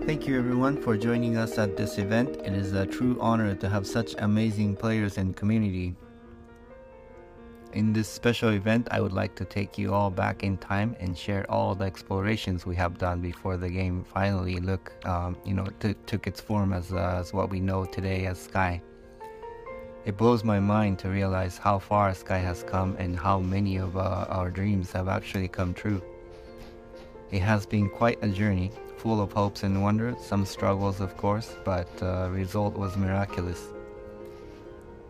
Thank you everyone for joining us at this event. It is a true honor to have such amazing players and community. In this special event, I would like to take you all back in time and share all the explorations we have done before the game finally took its form as what we know today as Sky. It blows my mind to realize how far Sky has come and how many of our dreams have actually come true. It has been quite a journey, full of hopes and wonders, some struggles of course, but the result was miraculous.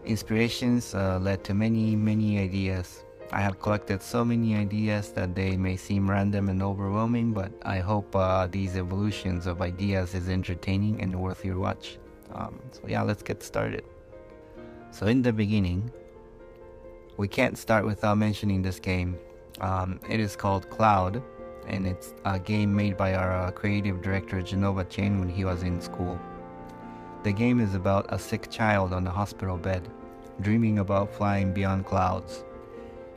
Inspirations led to many ideas. I have collected so many ideas that they may seem random and overwhelming, but I hope these evolutions of ideas is entertaining and worth your watch. Let's get started. So in the beginning, we can't start without mentioning this game. It is called Cloud, and it's a game made by our creative director Genova Chen when he was in school. The game is about a sick child on a hospital bed, dreaming about flying beyond clouds.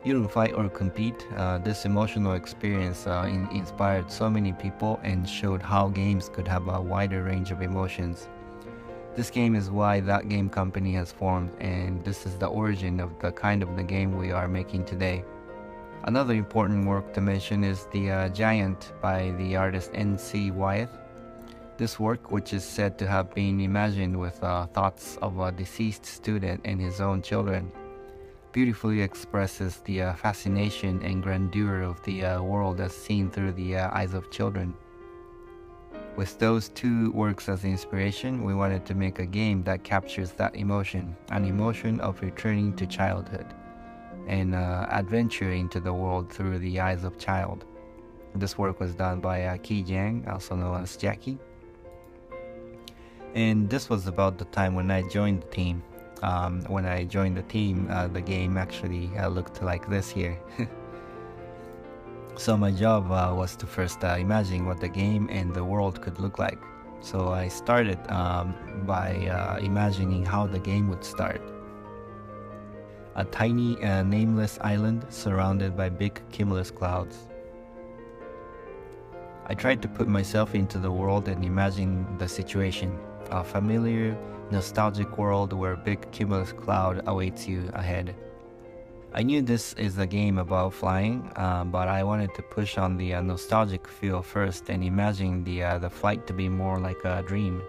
You don't fight or compete. This emotional experience inspired so many people and showed how games could have a wider range of emotions. This game is why that game company has formed, and this is the origin of the kind of the game we are making today. Another important work to mention is the Giant by the artist N.C. Wyeth. This work, which is said to have been imagined with thoughts of a deceased student and his own children, beautifully expresses the fascination and grandeur of the world as seen through the eyes of children. With those two works as inspiration, we wanted to make a game that captures that emotion, an emotion of returning to childhood and adventuring into the world through the eyes of child. This work was done by Ki Jiang, also known as Jackie. And this was about the time when I joined the team. When I joined the team, the game actually looked like this here. So my job was to first imagine what the game and the world could look like. So I started by imagining how the game would start. A tiny nameless island surrounded by big cumulus clouds. I tried to put myself into the world and imagine the situation. A familiar, nostalgic world where a big cumulus cloud awaits you ahead. I knew this is a game about flying, but I wanted to push on the nostalgic feel first and imagine the flight to be more like a dream.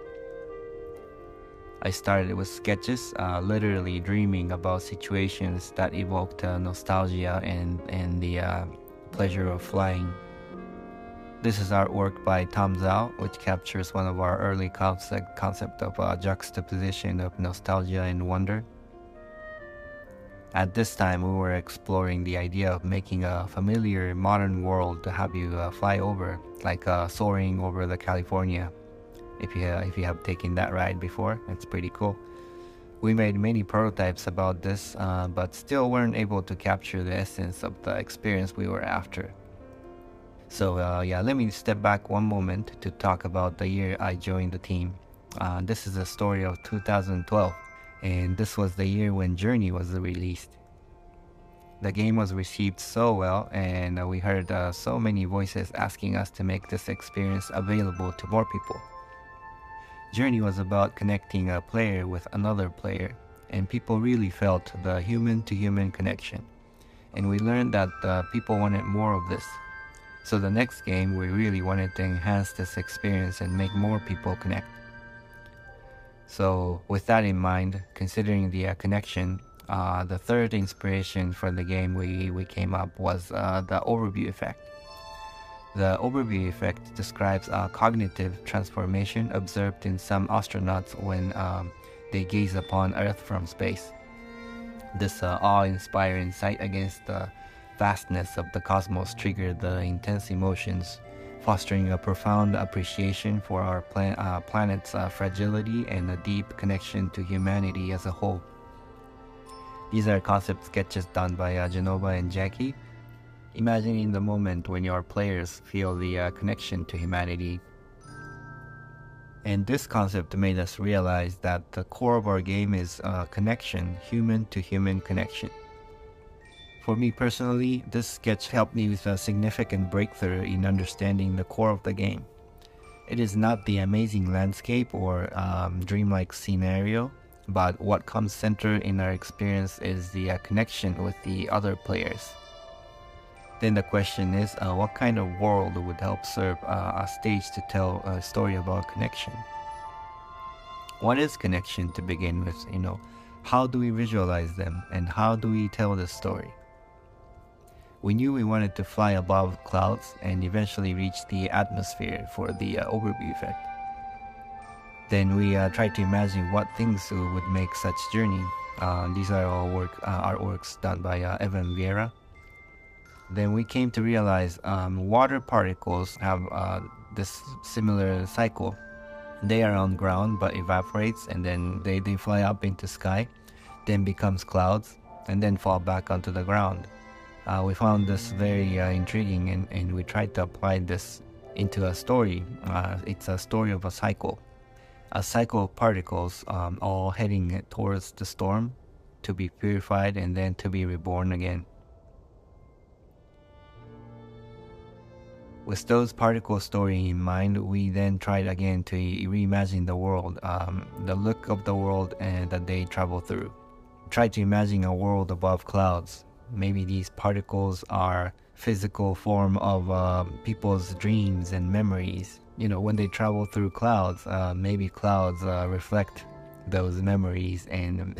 I started with sketches, literally dreaming about situations that evoked nostalgia and the pleasure of flying. This is artwork by Tom Zhao, which captures one of our early concept of juxtaposition of nostalgia and wonder. At this time, we were exploring the idea of making a familiar modern world to have you fly over, like soaring over the California. If you have taken that ride before, it's pretty cool. We made many prototypes about this, but still weren't able to capture the essence of the experience we were after. So let me step back one moment to talk about the year I joined the team. This is a story of 2012. And this was the year when Journey was released. The game was received so well, and we heard so many voices asking us to make this experience available to more people. Journey was about connecting a player with another player, and people really felt the human-to-human connection. And we learned that people wanted more of this. So the next game, we really wanted to enhance this experience and make more people connect. So with that in mind, considering the connection, the third inspiration for the game we came up was the overview effect. The overview effect describes a cognitive transformation observed in some astronauts when they gaze upon Earth from space. This awe-inspiring sight against the vastness of the cosmos triggered the intense emotions, fostering a profound appreciation for our planet's fragility and a deep connection to humanity as a whole. These are concept sketches done by Genova and Jackie, imagining the moment when your players feel the connection to humanity. And this concept made us realize that the core of our game is connection, human-to-human connection. For me personally, this sketch helped me with a significant breakthrough in understanding the core of the game. It is not the amazing landscape or dreamlike scenario, but what comes center in our experience is the connection with the other players. Then the question is, what kind of world would help serve a stage to tell a story about connection? What is connection to begin with? How do we visualize them, and how do we tell the story? We knew we wanted to fly above clouds and eventually reach the atmosphere for the overview effect. Then we tried to imagine what things would make such journey. These are all artworks done by Evan Vieira. Then we came to realize water particles have this similar cycle. They are on ground but evaporates, and then they fly up into sky, then becomes clouds, and then fall back onto the ground. We found this very intriguing, and we tried to apply this into a story. It's a story of a cycle of particles all heading towards the storm to be purified and then to be reborn again. With those particle story in mind, we then tried again to reimagine the world, the look of the world that they travel through. Tried to imagine a world above clouds. Maybe these particles are physical form of people's dreams and memories. When they travel through clouds, maybe clouds reflect those memories and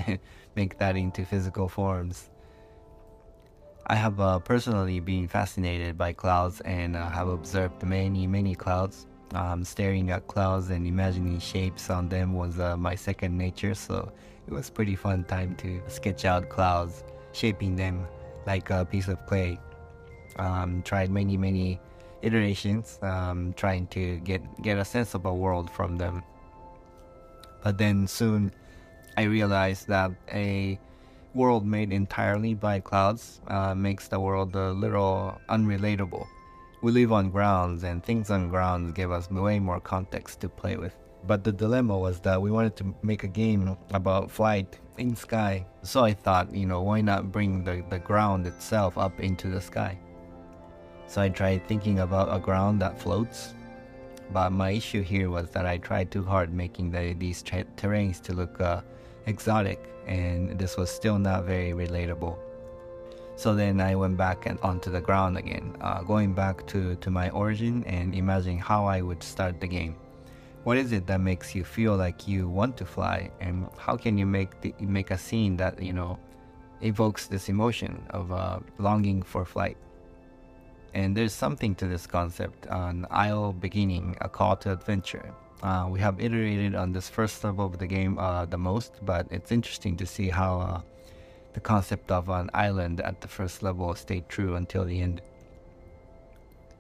make that into physical forms. I have personally been fascinated by clouds and have observed many clouds. Staring at clouds and imagining shapes on them was my second nature, so it was pretty fun time to sketch out clouds, shaping them like a piece of clay. Tried many iterations, trying to get a sense of a world from them. But then soon I realized that a world made entirely by clouds makes the world a little unrelatable. We live on grounds, and things on grounds give us way more context to play with. But the dilemma was that we wanted to make a game about flight in sky. So I thought, why not bring the ground itself up into the sky? So I tried thinking about a ground that floats. But my issue here was that I tried too hard making these terrains to look exotic, and this was still not very relatable. So then I went back onto the ground again, going back to my origin and imagining how I would start the game. What is it that makes you feel like you want to fly, and how can you make a scene that evokes this emotion of longing for flight? And there's something to this concept, an isle beginning, a call to adventure. We have iterated on this first level of the game the most, but it's interesting to see how the concept of an island at the first level stayed true until the end.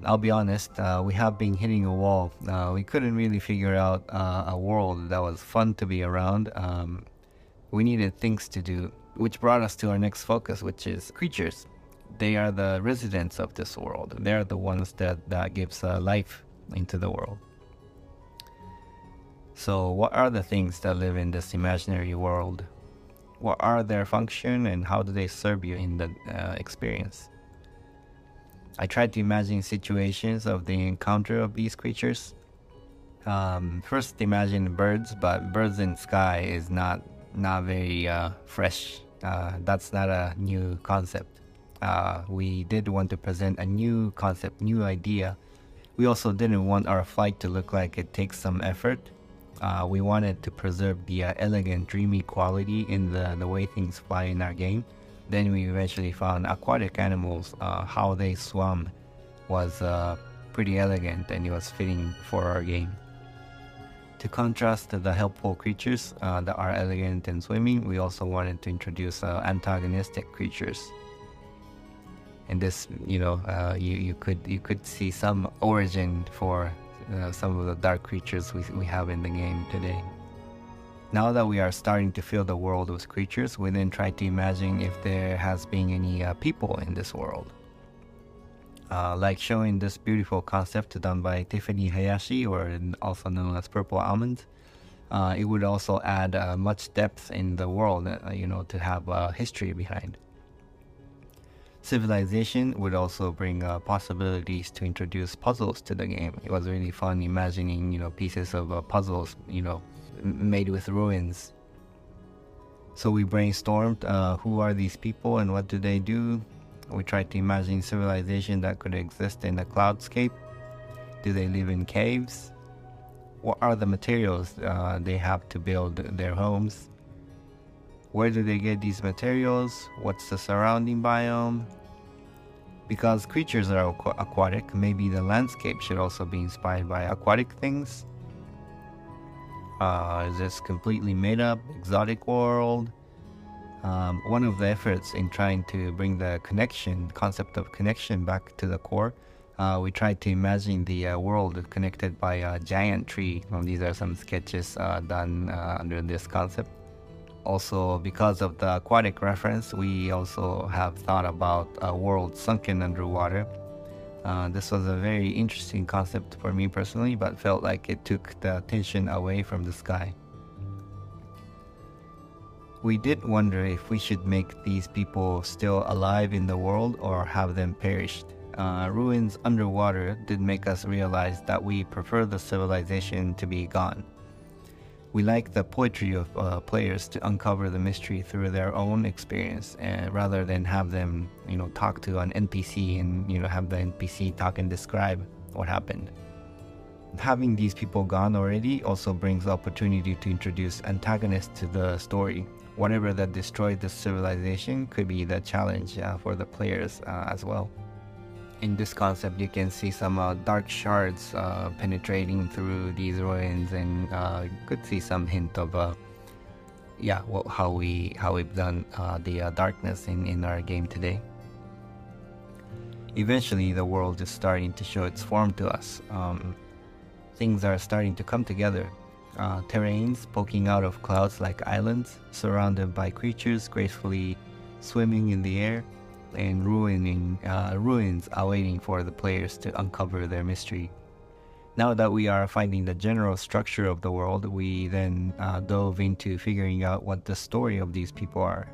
I'll be honest, we have been hitting a wall. We couldn't really figure out a world that was fun to be around. We needed things to do, which brought us to our next focus, which is creatures. They are the residents of this world. They're the ones that gives life into the world. So what are the things that live in this imaginary world? What are their function, and how do they serve you in the experience? I tried to imagine situations of the encounter of these creatures. First imagine birds, but birds in sky is not very fresh. That's not a new concept. We did want to present a new concept, new idea. We also didn't want our flight to look like it takes some effort. We wanted to preserve the elegant, dreamy quality in the way things fly in our game. Then we eventually found aquatic animals. How they swam was pretty elegant, and it was fitting for our game. To contrast the helpful creatures that are elegant and swimming, we also wanted to introduce antagonistic creatures. And this, you could see some origin for some of the dark creatures we have in the game today. Now that we are starting to fill the world with creatures, we then try to imagine if there has been any people in this world. Like showing this beautiful concept done by Tiffany Hayashi, or also known as Purple Almond. It would also add much depth in the world, to have history behind. Civilization would also bring possibilities to introduce puzzles to the game. It was really fun imagining, pieces of puzzles, made with ruins. So we brainstormed who are these people and what do they do. We tried to imagine civilization that could exist in a cloudscape. Do they live in caves? What are the materials they have to build their homes? Where do they get these materials? What's the surrounding biome? Because creatures are aquatic, maybe the landscape should also be inspired by aquatic things. Is this completely made up, exotic world? One of the efforts in trying to bring the concept of connection back to the core, we tried to imagine the world connected by a giant tree. These are some sketches done under this concept. Also, because of the aquatic reference, we also have thought about a world sunken underwater. This was a very interesting concept for me personally, but felt like it took the attention away from the sky. We did wonder if we should make these people still alive in the world or have them perished. Ruins underwater did make us realize that we prefer the civilization to be gone. We like the poetry of players to uncover the mystery through their own experience, rather than have them, talk to an NPC and, have the NPC talk and describe what happened. Having these people gone already also brings the opportunity to introduce antagonists to the story. Whatever that destroyed the civilization could be the challenge for the players as well. In this concept, you can see some dark shards penetrating through these ruins, and you could see some hint of how we've done the darkness in our game today. Eventually, the world is starting to show its form to us. Things are starting to come together. Terrains poking out of clouds like islands, surrounded by creatures gracefully swimming in the air, and ruins are waiting for the players to uncover their mystery. Now that we are finding the general structure of the world, we then dove into figuring out what the story of these people are.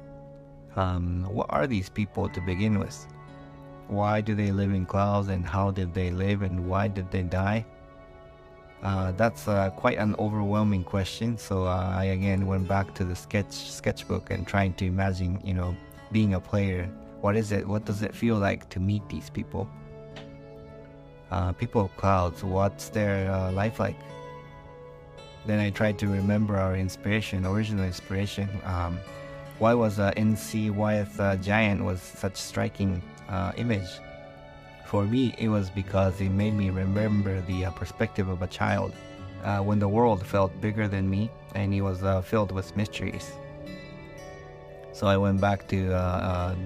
What are these people to begin with? Why do they live in clouds, and how did they live, and why did they die? That's quite an overwhelming question, so I again went back to the sketchbook and trying to imagine, being a player. What does it feel like to meet these people? People of clouds, what's their life like? Then I tried to remember our original inspiration. Why was NC Wyeth giant was such striking image? For me, it was because it made me remember the perspective of a child, when the world felt bigger than me and it was filled with mysteries. So I went back to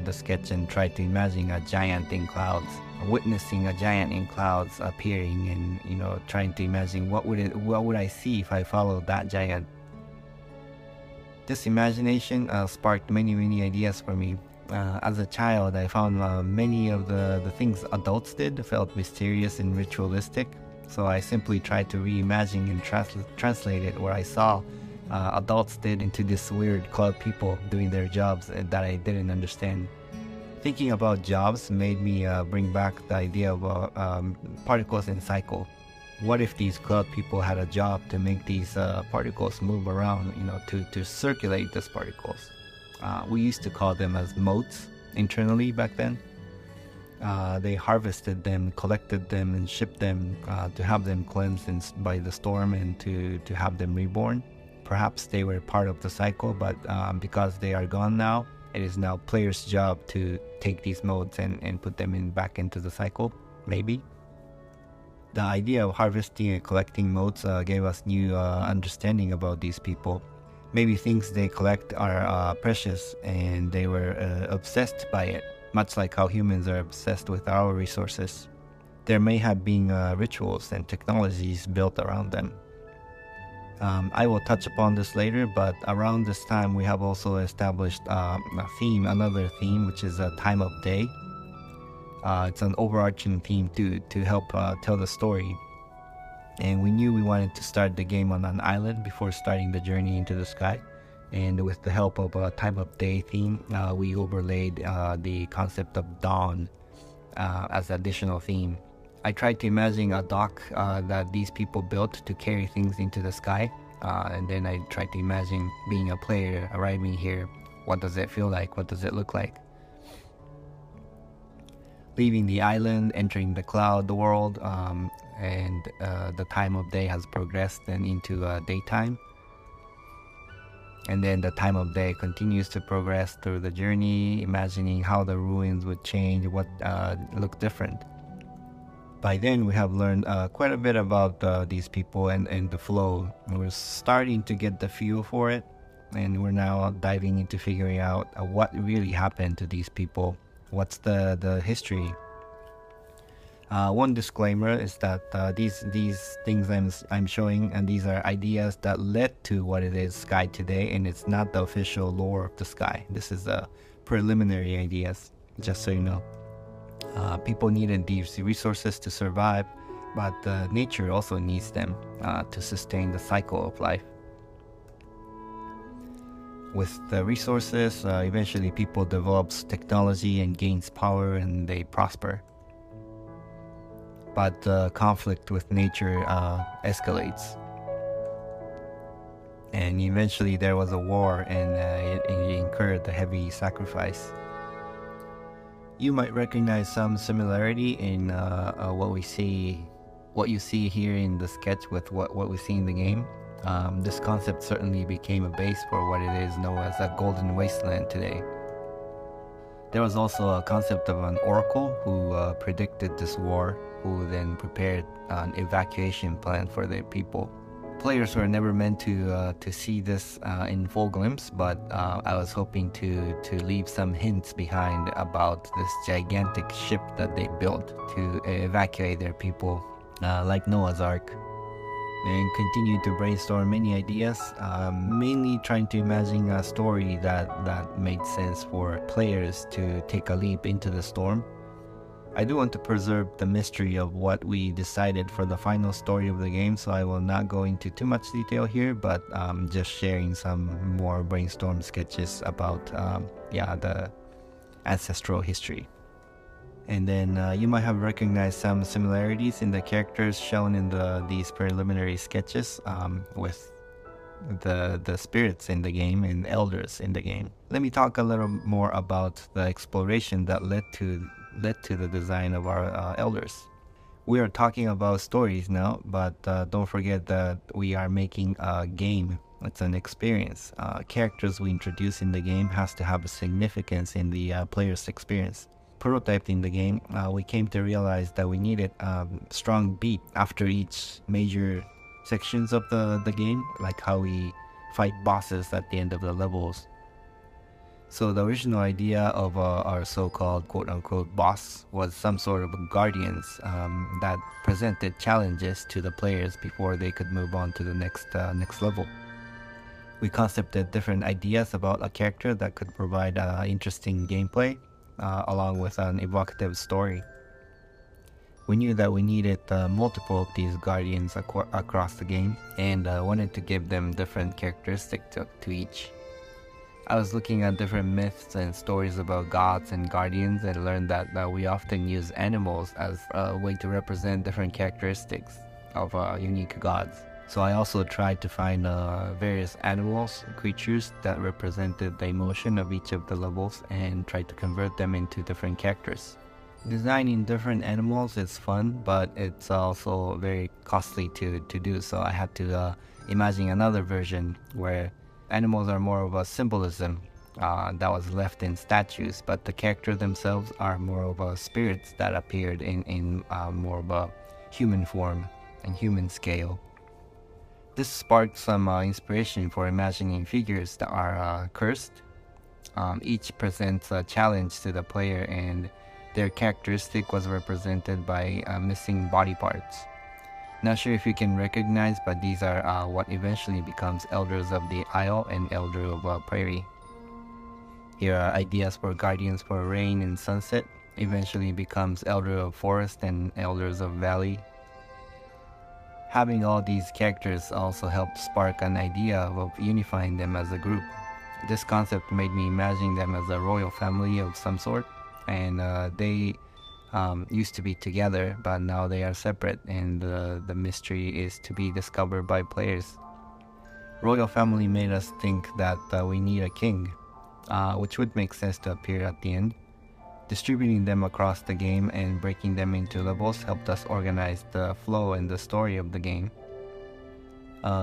the sketch and tried to imagine a giant in clouds, witnessing a giant in clouds appearing, and trying to imagine what would I see if I followed that giant. This imagination sparked many ideas for me. As a child, I found many of the things adults did felt mysterious and ritualistic, so I simply tried to reimagine and translate it where I saw adults did into this weird cloud people doing their jobs that I didn't understand. Thinking about jobs made me bring back the idea of particles in cycle. What if these cloud people had a job to make these particles move around, to circulate these particles? We used to call them as motes internally back then. They harvested them, collected them, and shipped them to have them cleansed by the storm and to have them reborn. Perhaps they were part of the cycle, but because they are gone now, it is now players' job to take these motes and put them back into the cycle, maybe. The idea of harvesting and collecting motes gave us new understanding about these people. Maybe things they collect are precious and they were obsessed by it, much like how humans are obsessed with our resources. There may have been rituals and technologies built around them. I will touch upon this later, but around this time we have also established another theme, which is a time of day. It's an overarching theme to help tell the story. And we knew we wanted to start the game on an island before starting the journey into the sky. And with the help of a time of day theme, we overlaid the concept of dawn as additional theme. I tried to imagine a dock that these people built to carry things into the sky, and then I tried to imagine being a player arriving here. What does it feel like? What does it look like? Leaving the island, entering the cloud world, and the time of day has progressed then into daytime. And then the time of day continues to progress through the journey, imagining how the ruins would change, what look different. By then, we have learned quite a bit about these people and the flow. We're starting to get the feel for it, and we're now diving into figuring out what really happened to these people. What's the history? One disclaimer is that these things I'm showing, and these are ideas that led to what it is Sky today, and it's not the official lore of the Sky. This is preliminary ideas, just so you know. People needed these resources to survive, but nature also needs them to sustain the cycle of life. With the resources, eventually people develops technology and gains power, and they prosper. But conflict with nature escalates, and eventually there was a war, and it incurred a heavy sacrifice. You might recognize some similarity in what you see here in the sketch with what we see in the game. This concept certainly became a base for what it is known as a golden wasteland today. There was also a concept of an oracle who predicted this war, who then prepared an evacuation plan for the people. Players were never meant to see this in full glimpse, but I was hoping to leave some hints behind about this gigantic ship that they built to evacuate their people, like Noah's Ark. And continue to brainstorm many ideas, mainly trying to imagine a story that made sense for players to take a leap into the storm. I do want to preserve the mystery of what we decided for the final story of the game, so I will not go into too much detail here, but just sharing some more brainstorm sketches about the ancestral history. And then you might have recognized some similarities in the characters shown in these preliminary sketches with the spirits in the game and elders in the game. Let me talk a little more about the exploration that led to the design of our elders. We are talking about stories now, but don't forget that we are making a game. It's an experience. Characters we introduce in the game has to have a significance in the player's experience. Prototyping the game, we came to realize that we needed a strong beat after each major sections of the game, like how we fight bosses at the end of the levels. So the original idea of our so-called quote-unquote boss was some sort of guardians that presented challenges to the players before they could move on to the next level. We concepted different ideas about a character that could provide interesting gameplay, along with an evocative story. We knew that we needed multiple of these guardians across the game, and wanted to give them different characteristics to each. I was looking at different myths and stories about gods and guardians, and learned that we often use animals as a way to represent different characteristics of unique gods. So I also tried to find various animals, creatures that represented the emotion of each of the levels, and tried to convert them into different characters. Designing different animals is fun, but it's also very costly to do, so I had to imagine another version where animals are more of a symbolism that was left in statues, but the characters themselves are more of spirits that appeared in more of a human form and human scale. This sparked some inspiration for imagining figures that are cursed. Each presents a challenge to the player, and their characteristic was represented by missing body parts. Not sure if you can recognize, but these are what eventually becomes Elders of the Isle and Elder of Prairie. Here are ideas for Guardians for Rain and Sunset, eventually becomes Elder of Forest and Elders of Valley. Having all these characters also helped spark an idea of unifying them as a group. This concept made me imagine them as a royal family of some sort, and they used to be together, but now they are separate, and the mystery is to be discovered by players. Royal family made us think that we need a king, which would make sense to appear at the end. Distributing them across the game and breaking them into levels helped us organize the flow and the story of the game.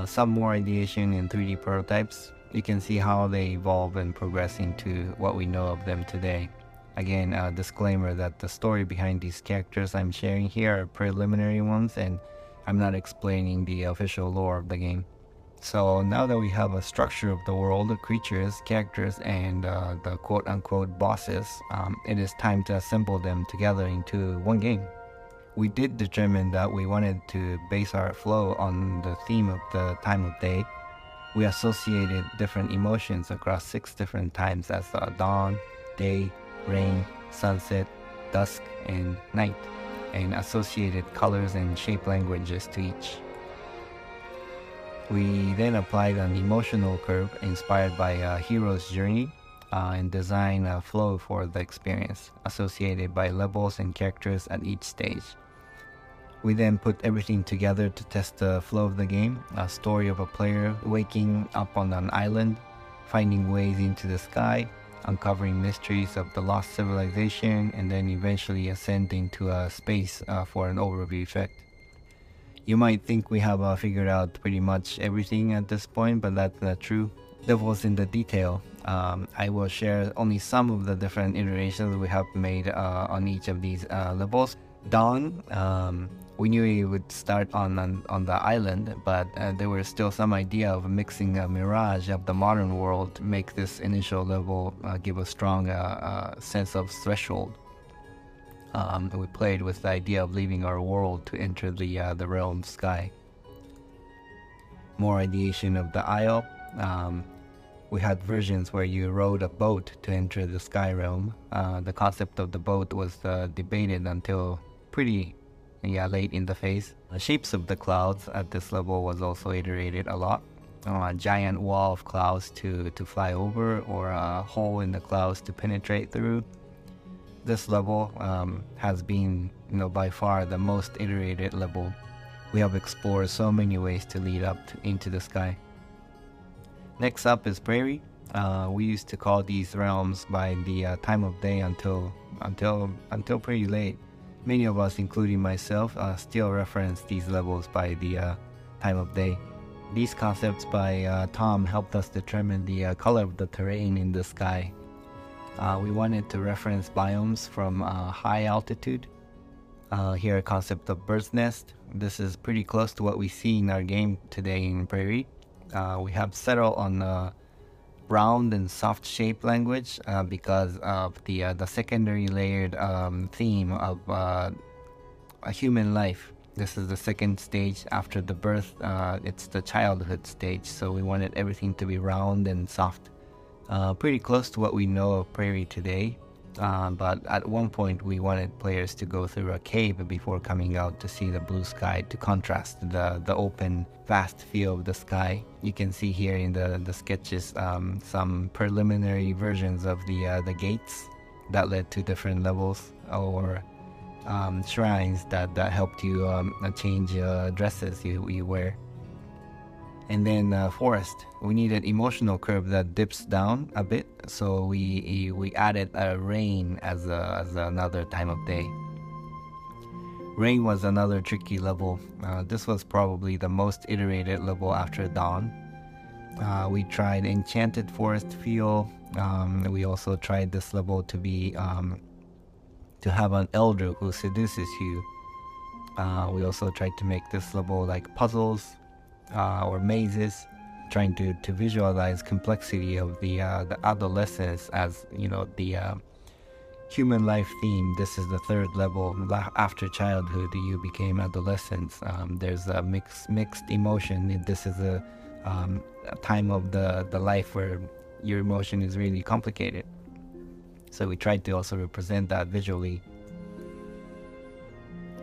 Some more ideation in 3D prototypes. You can see how they evolve and progress into what we know of them today. Again, a disclaimer that the story behind these characters I'm sharing here are preliminary ones, and I'm not explaining the official lore of the game. So now that we have a structure of the world, the creatures, characters, and the quote-unquote bosses, it is time to assemble them together into one game. We did determine that we wanted to base our flow on the theme of the time of day. We associated different emotions across 6 different times as dawn, day, rain, sunset, dusk, and night, and associated colors and shape languages to each. We then applied an emotional curve inspired by a hero's journey and designed a flow for the experience, associated by levels and characters at each stage. We then put everything together to test the flow of the game, a story of a player waking up on an island, finding ways into the sky, uncovering mysteries of the lost civilization, and then eventually ascending to a space for an overview effect. You might think we have figured out pretty much everything at this point, but that's not true. Devil's in the detail. I will share only some of the different iterations we have made on each of these levels. Dawn, we knew it would start on the island, but there was still some idea of mixing a mirage of the modern world to make this initial level give a strong sense of threshold. We played with the idea of leaving our world to enter the realm sky. More ideation of the isle. We had versions where you rowed a boat to enter the sky realm. The concept of the boat was debated until pretty late in the phase. The shapes of the clouds at this level was also iterated a lot. A giant wall of clouds to fly over, or a hole in the clouds to penetrate through. This level has been, by far the most iterated level. We have explored so many ways to lead up into the sky. Next up is Prairie. We used to call these realms by the time of day until pretty late. Many of us, including myself, still reference these levels by the time of day. These concepts by Tom helped us determine the color of the terrain in the sky. We wanted to reference biomes from high altitude. Here a concept of bird's nest. This is pretty close to what we see in our game today in Prairie. We have settled on round and soft shape language because of the secondary layered theme of a human life. This is the second stage after the birth. It's the childhood stage, so we wanted everything to be round and soft. Pretty close to what we know of Prairie today, but at one point we wanted players to go through a cave before coming out to see the blue sky, to contrast the open, vast feel of the sky. You can see here in the sketches some preliminary versions of the gates that led to different levels, or shrines that helped you change dresses you wear. And then forest. We needed emotional curve that dips down a bit, so we added rain as another time of day. Rain was another tricky level. This was probably the most iterated level after dawn. We tried enchanted forest feel. We also tried this level to be to have an elder who seduces you. We also tried to make this level like puzzles or mazes, trying to visualize complexity of the adolescence as the human life theme. This is the third level. After childhood, you became adolescence. There's a mixed emotion. This is a time of the life where your emotion is really complicated. So we tried to also represent that visually.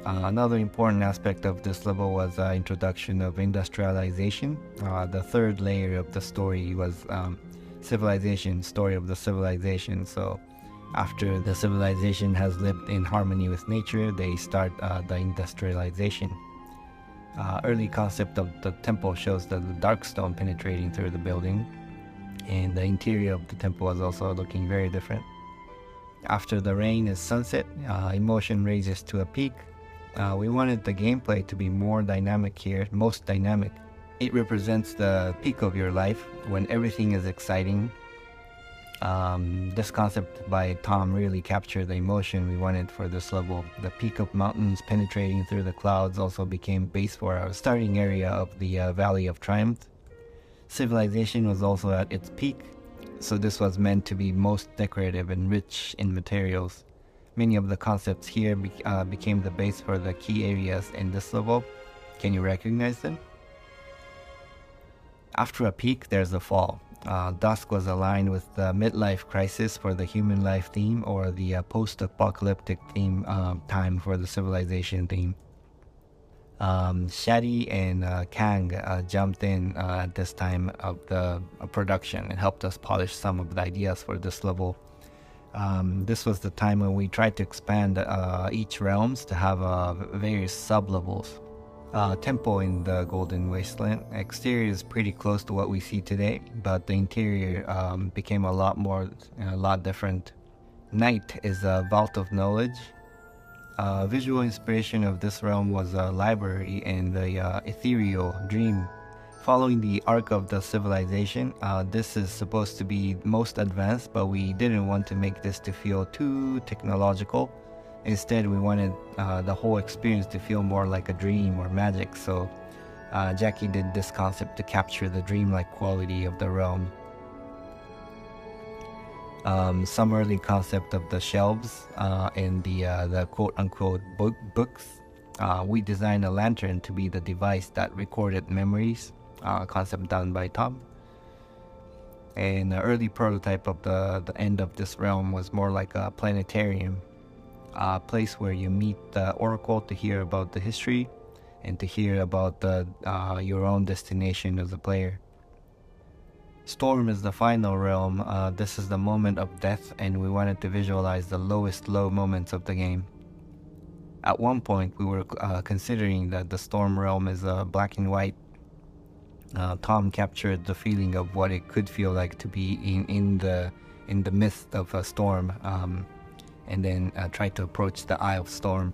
Another important aspect of this level was introduction of industrialization. The third layer of the story was civilization, story of the civilization. So after the civilization has lived in harmony with nature, they start the industrialization. Early concept of the temple shows the dark stone penetrating through the building, and the interior of the temple was also looking very different. After the rain is sunset, emotion raises to a peak. We wanted the gameplay to be more dynamic here, most dynamic. It represents the peak of your life when everything is exciting. This concept by Tom really captured the emotion we wanted for this level. The peak of mountains penetrating through the clouds also became base for our starting area of the Valley of Triumph. Civilization was also at its peak, so this was meant to be most decorative and rich in materials. Many of the concepts here became the base for the key areas in this level. Can you recognize them? After a peak, there's a fall. Dusk was aligned with the midlife crisis for the human life theme, or the post-apocalyptic theme time for the civilization theme. Shadi and Kang jumped in at this time of the production and helped us polish some of the ideas for this level. This was the time when we tried to expand each realms to have various sub-levels. Temple in the Golden Wasteland. Exterior is pretty close to what we see today, but the interior became a lot different. Night is a vault of knowledge. Visual inspiration of this realm was a library and the ethereal dream. Following the arc of the civilization, this is supposed to be most advanced, but we didn't want to make this to feel too technological. Instead, we wanted the whole experience to feel more like a dream or magic, so Jackie did this concept to capture the dreamlike quality of the realm. Some early concept of the shelves and the quote-unquote books. We designed a lantern to be the device that recorded memories, concept done by Tom. And the early prototype of the end of this realm was more like a planetarium. A place where you meet the oracle to hear about the history and to hear about your own destination as a player. Storm is the final realm. This is the moment of death, and we wanted to visualize the lowest low moments of the game. At one point, we were considering that the storm realm is black and white. Tom captured the feeling of what it could feel like to be in the midst of a storm. And then try to approach the Eye of Storm.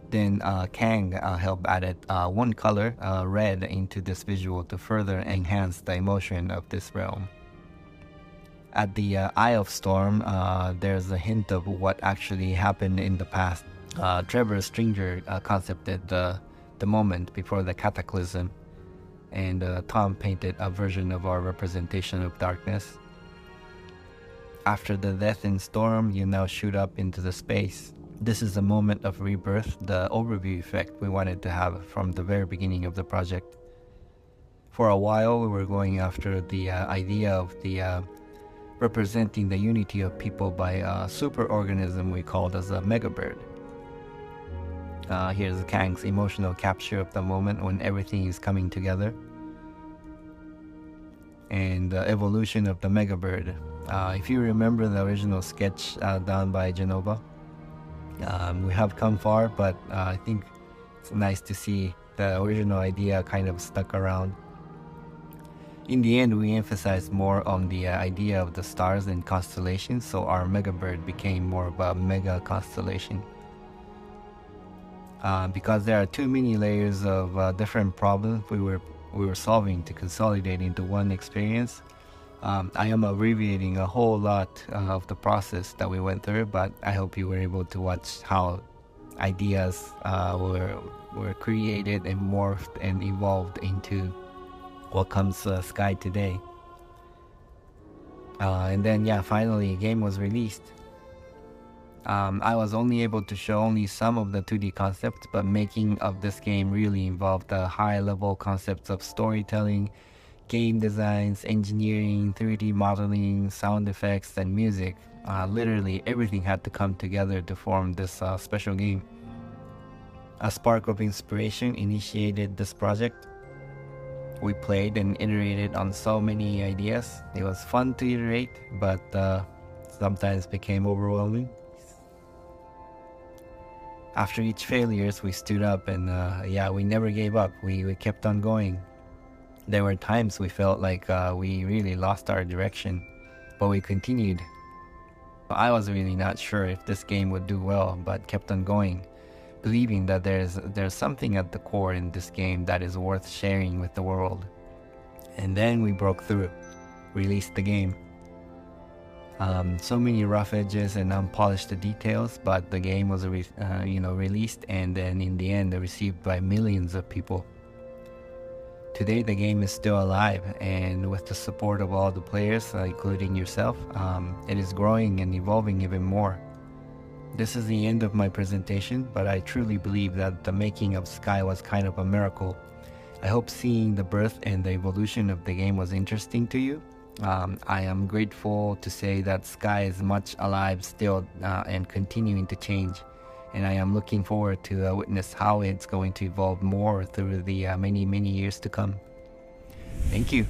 Then Kang helped added one color, red, into this visual to further enhance the emotion of this realm. At the Eye of Storm, there's a hint of what actually happened in the past. Trevor Stringer concepted the moment before the cataclysm, and Tom painted a version of our representation of darkness. After the death in Storm, you now shoot up into the space. This is a moment of rebirth, the overview effect we wanted to have from the very beginning of the project. For a while, we were going after the idea of the representing the unity of people by a superorganism we called as a megabird. Here's Kang's emotional capture of the moment when everything is coming together. And the evolution of the megabird. If you remember the original sketch done by Genova, we have come far, but I think it's nice to see the original idea kind of stuck around. In the end, we emphasized more on the idea of the stars and constellations, so our megabird became more of a mega constellation. Because there are too many layers of different problems we were solving to consolidate into one experience. I am abbreviating a whole lot of the process that we went through, but I hope you were able to watch how ideas were created and morphed and evolved into what comes Sky today. And then finally game was released. I was only able to show only some of the 2D concepts, but making of this game really involved the high-level concepts of storytelling, game designs, engineering, 3D modeling, sound effects, and music. Literally everything had to come together to form this special game. A spark of inspiration initiated this project. We played and iterated on so many ideas. It was fun to iterate, but sometimes became overwhelming. After each failures, we stood up and we never gave up. We kept on going. There were times we felt like we really lost our direction, but we continued. I was really not sure if this game would do well, but kept on going, believing that there's something at the core in this game that is worth sharing with the world. And then we broke through, released the game. So many rough edges and unpolished details, but the game was released, and then in the end received by millions of people. Today the game is still alive, and with the support of all the players, including yourself, it is growing and evolving even more. This is the end of my presentation, but I truly believe that the making of Sky was kind of a miracle. I hope seeing the birth and the evolution of the game was interesting to you. I am grateful to say that Sky is much alive still and continuing to change, and I am looking forward to witness how it's going to evolve more through the many years to come. Thank you.